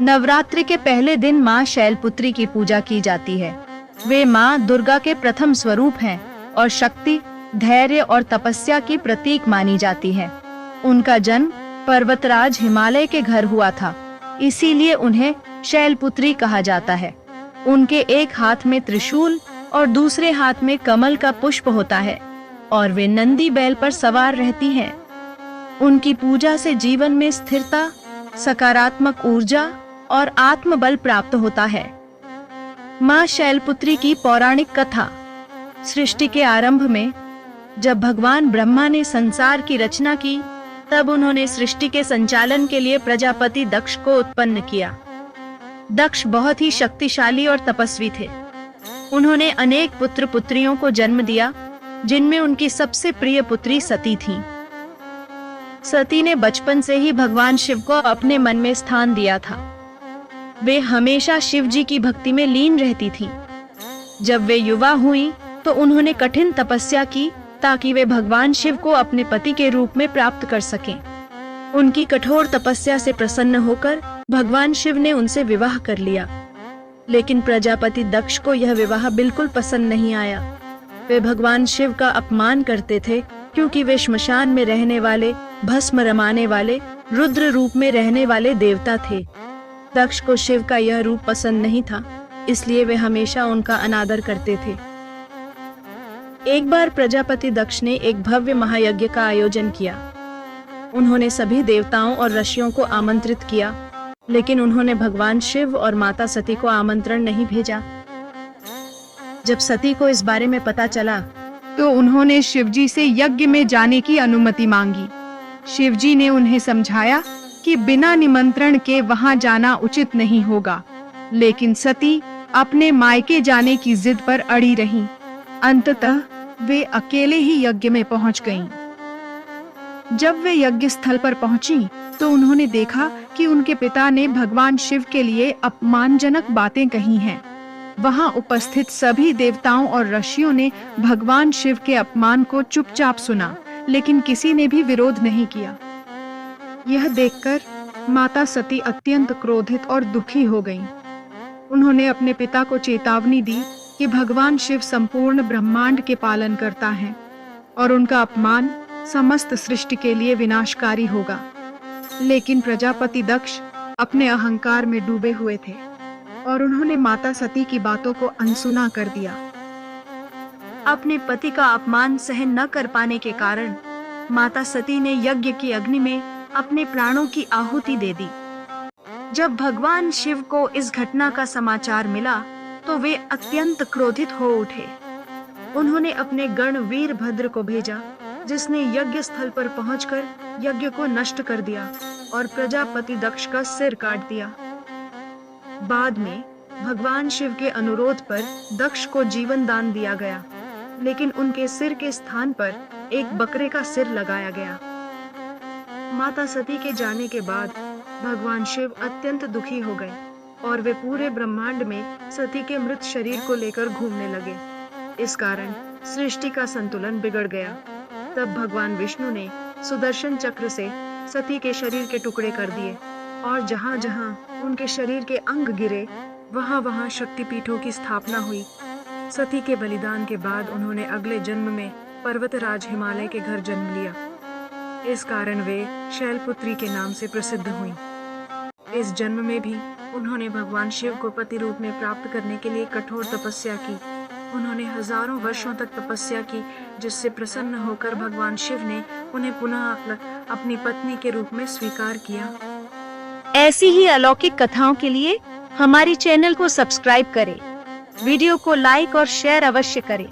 नवरात्रि के पहले दिन माँ शैलपुत्री की पूजा की जाती है। वे माँ दुर्गा के प्रथम स्वरूप हैं और शक्ति, धैर्य और तपस्या की प्रतीक मानी जाती है। उनका जन्म पर्वतराज हिमालय के घर हुआ था, इसीलिए उन्हें शैलपुत्री कहा जाता है। उनके एक हाथ में त्रिशूल और दूसरे हाथ में कमल का पुष्प होता है और वे नंदी बैल पर सवार रहती हैं। उनकी पूजा से जीवन में स्थिरता, सकारात्मक ऊर्जा और आत्मबल प्राप्त होता है। माँ शैलपुत्री की पौराणिक कथा। सृष्टि के आरंभ में जब भगवान ब्रह्मा ने संसार की रचना की, तब उन्होंने सृष्टि के संचालन के लिए प्रजापति दक्ष को उत्पन्न किया। दक्ष बहुत ही शक्तिशाली और तपस्वी थे। उन्होंने अनेक पुत्र पुत्रियों को जन्म दिया, जिनमें उनकी सबसे प्रिय पुत्री सती थी। सती ने बचपन से ही भगवान शिव को अपने मन में स्थान दिया था। वे हमेशा शिव जी की भक्ति में लीन रहती थीं। जब वे युवा हुईं, तो उन्होंने कठिन तपस्या की ताकि वे भगवान शिव को अपने पति के रूप में प्राप्त कर सकें। उनकी कठोर तपस्या से प्रसन्न होकर भगवान शिव ने उनसे विवाह कर लिया, लेकिन प्रजापति दक्ष को यह विवाह बिल्कुल पसंद नहीं आया। वे भगवान शिव का अपमान करते थे, क्योंकि वे श्मशान में रहने वाले, भस्म रमाने वाले, रुद्र रूप में रहने वाले देवता थे। दक्ष को शिव का यह रूप पसंद नहीं था, इसलिए वे हमेशा उनका अनादर करते थे। एक बार प्रजापति दक्ष ने एक भव्य महायज्ञ का आयोजन किया। उन्होंने सभी देवताओं और ऋषियों को आमंत्रित किया, लेकिन उन्होंने भगवान शिव और माता सती को आमंत्रण नहीं भेजा। जब सती को इस बारे में पता चला, तो उन्होंने शिवजी से यज्ञ में जाने की अनुमति मांगी। शिवजी ने उन्हें समझाया कि बिना निमंत्रण के वहां जाना उचित नहीं होगा, लेकिन सती अपने मायके जाने की जिद पर अड़ी रहीं। अंततः वे अकेले ही यज्ञ में पहुंच गईं। जब वे यज्ञ स्थल पर पहुंची, तो उन्होंने देखा कि उनके पिता ने भगवान शिव के लिए अपमानजनक बातें कही हैं। वहां उपस्थित सभी देवताओं और ऋषियों ने भगवान शिव के अपमान को चुपचाप सुना, लेकिन किसी ने भी विरोध नहीं किया। यह देखकर माता सती अत्यंत क्रोधित और दुखी हो गईं। उन्होंने अपने पिता को चेतावनी दी कि भगवान शिव संपूर्ण ब्रह्मांड के पालन करता है और उनका अपमान समस्त सृष्टि के लिए विनाशकारी होगा। लेकिन प्रजापति दक्ष अपने अहंकार में डूबे हुए थे और उन्होंने माता सती की बातों को अनसुना कर दिया। अपने पति का अपमान सहन न कर पाने के कारण माता सती ने यज्ञ की अग्नि में अपने प्राणों की आहुति दे दी। जब भगवान शिव को इस घटना का समाचार मिला, तो वे अत्यंत क्रोधित हो उठे। उन्होंने अपने गण वीरभद्र को भेजा, जिसने यज्ञ स्थल पर पहुंचकर यज्ञ को नष्ट कर दिया और प्रजापति दक्ष का सिर काट दिया। बाद में भगवान शिव के अनुरोध पर दक्ष को जीवन दान दिया गया, लेकिन उनके सिर के स्थान पर एक बकरे का सिर लगाया गया। माता सती के जाने के बाद भगवान शिव अत्यंत दुखी हो गए और वे पूरे ब्रह्मांड में सती के मृत शरीर को लेकर घूमने लगे। इस कारण सृष्टि का संतुलन बिगड़ गया। तब भगवान विष्णु ने सुदर्शन चक्र से सती के शरीर के टुकड़े कर दिए और जहाँ जहाँ उनके शरीर के अंग गिरे, वहाँ वहाँ शक्तिपीठों की स्थापना हुई। सती के बलिदान के बाद उन्होंने अगले जन्म में पर्वतराज हिमालय के घर जन्म लिया। इस कारण वे शैलपुत्री के नाम से प्रसिद्ध हुईं। इस जन्म में भी उन्होंने भगवान शिव को पति रूप में प्राप्त करने के लिए कठोर तपस्या की। उन्होंने हजारों वर्षों तक तपस्या की, जिससे प्रसन्न होकर भगवान शिव ने उन्हें पुनः अपनी पत्नी के रूप में स्वीकार किया। ऐसी ही अलौकिक कथाओं के लिए हमारी चैनल को सब्सक्राइब करें, वीडियो को लाइक और शेयर अवश्य करें।